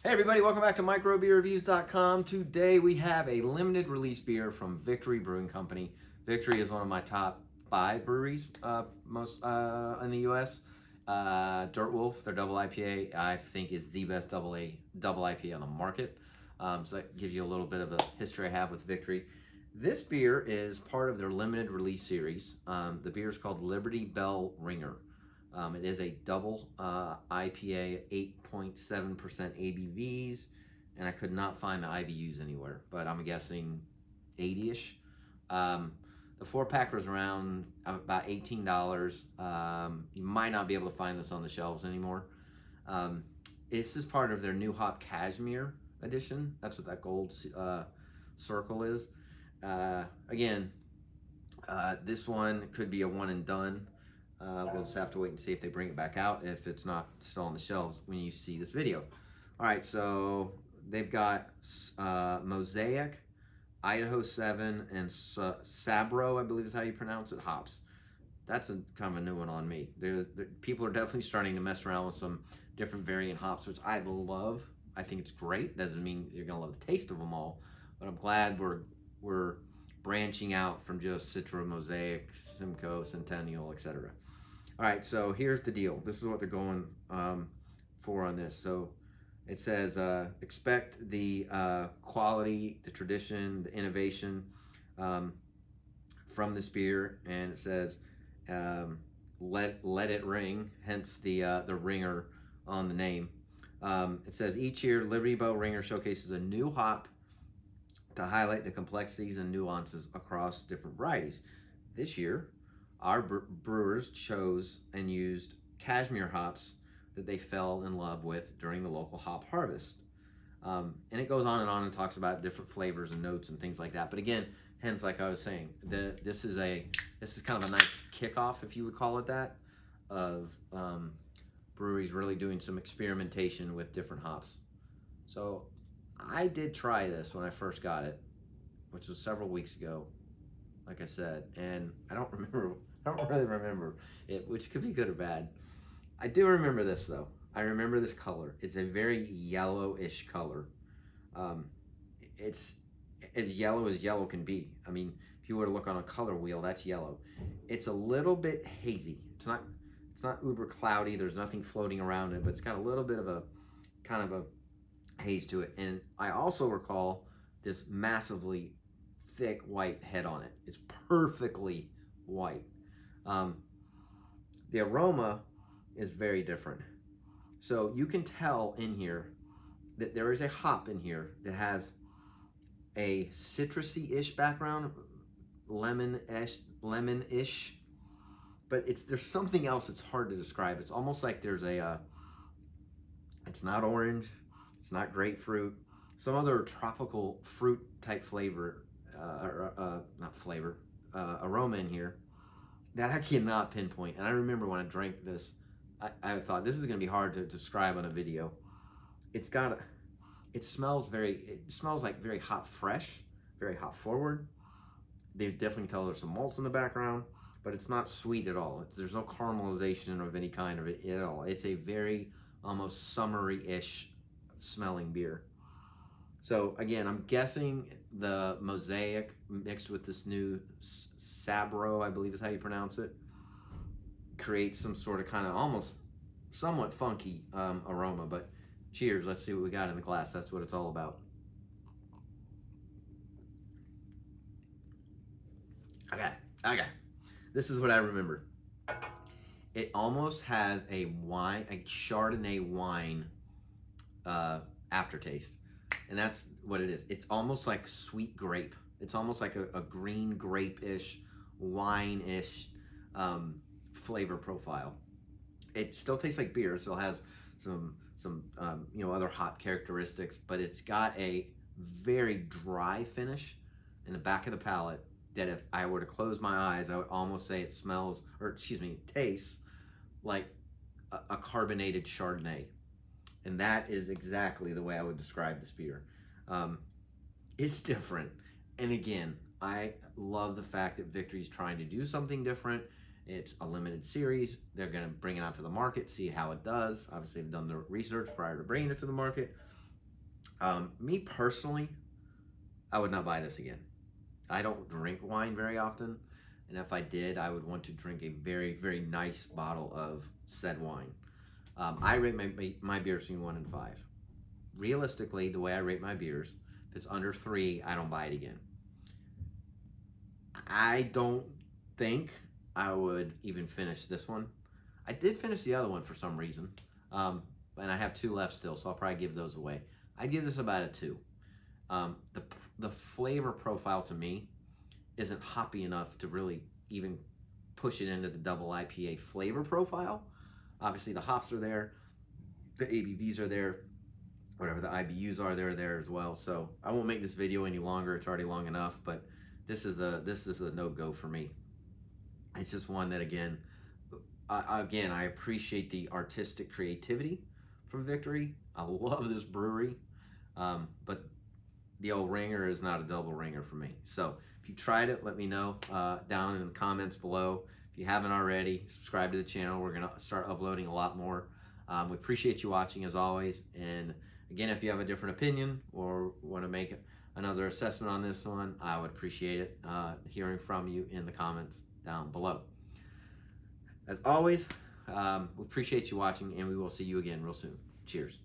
Hey everybody, welcome back to microbeerreviews.com. Today we have a limited release beer from Victory Brewing Company. Victory is one of my top 5 breweries most in the US. Dirt Wolf, their double IPA, I think is the best double IPA on the market. So that gives you a little bit of a history I have with Victory. This beer is part of their limited release series. The beer is called Liberty Bell Ringer. It is a double IPA, 8.7% ABVs, and I could not find the IBUs anywhere, but I'm guessing 80-ish. The 4-pack was around about $18. You might not be able to find this on the shelves anymore. This is part of their new hop Cashmere edition. That's what that gold circle is. Again, this one could be a one and done. We'll just have to wait and see if they bring it back out, if it's not still on the shelves when you see this video. All right, so they've got Mosaic, Idaho 7, and Sabro, I believe is how you pronounce it, hops. That's kind of a new one on me. People are definitely starting to mess around with some different variant hops, which I love. I think it's great. Doesn't mean you're gonna love the taste of them all, but I'm glad we're branching out from just Citra, Mosaic, Simcoe, Centennial, etc. All right, so here's the deal. This is what they're going for on this. So it says, expect the quality, the tradition, the innovation from this beer, and it says, let it ring, hence the ringer on the name. It says, each year, Liberty Bell Ringer showcases a new hop to highlight the complexities and nuances across different varieties. This year, our brewers chose and used Cashmere hops that they fell in love with during the local hop harvest. And it goes on and talks about different flavors and notes and things like that. But again, hence, like I was saying, this is kind of a nice kickoff, if you would call it that, of breweries really doing some experimentation with different hops. So I did try this when I first got it, which was several weeks ago, like I said, and I don't really remember it, which could be good or bad. I do remember this though. I remember this color. It's a very yellowish color. It's as yellow can be. I mean, if you were to look on a color wheel, that's yellow. It's a little bit hazy. It's not uber cloudy. There's nothing floating around it, but it's got a little bit of a kind of a haze to it. And I also recall this massively thick white head on it. It's perfectly white. The aroma is very different. So you can tell in here that there is a hop in here that has a citrusy-ish background, lemon-ish, but there's something else that's hard to describe. It's almost like there's it's not orange, it's not grapefruit, some other tropical fruit type flavor, aroma in here that I cannot pinpoint. And I remember when I drank this, I thought this is going to be hard to describe on a video. It smells like very hop fresh, very hop forward. They definitely tell there's some malts in the background, but it's not sweet at all. There's no caramelization of any kind of it at all. It's a very almost summery-ish smelling beer. So again, I'm guessing the Mosaic mixed with this new Sabro, I believe is how you pronounce it, creates some sort of kind of almost somewhat funky aroma. But cheers, let's see what we got in the glass. That's what it's all about. Okay. This is what I remember. It almost has a Chardonnay wine aftertaste. And that's what it is. It's almost like sweet grape. It's almost like a green grape-ish, wine-ish flavor profile. It still tastes like beer. It still has some other hop characteristics, but it's got a very dry finish in the back of the palate that if I were to close my eyes, I would almost say it tastes like a carbonated Chardonnay. And that is exactly the way I would describe this beer. It's different. And again, I love the fact that Victory's trying to do something different. It's a limited series. They're going to bring it out to the market, see how it does. Obviously, they've done the research prior to bringing it to the market. Me personally, I would not buy this again. I don't drink wine very often, and if I did, I would want to drink a very, very nice bottle of said wine. I rate my beers between 1 and 5. Realistically, the way I rate my beers, if it's under 3, I don't buy it again. I don't think I would even finish this one. I did finish the other one for some reason, and I have 2 left still, so I'll probably give those away. I'd give this about a 2. The flavor profile to me isn't hoppy enough to really even push it into the double IPA flavor profile. Obviously the hops are there, the ABVs are there, whatever the IBUs are, they're there as well. So I won't make this video any longer, it's already long enough, but this is a no-go for me. It's just one that again I appreciate the artistic creativity from Victory. I love this brewery, but the old ringer is not a double ringer for me. So if you tried it, let me know down in the comments below. If you haven't already, subscribe to the channel. We're gonna start uploading a lot more. We appreciate you watching as always. And again, if you have a different opinion or want to make another assessment on this one, I would appreciate it hearing from you in the comments down below. As always, we appreciate you watching, and we will see you again real soon. Cheers.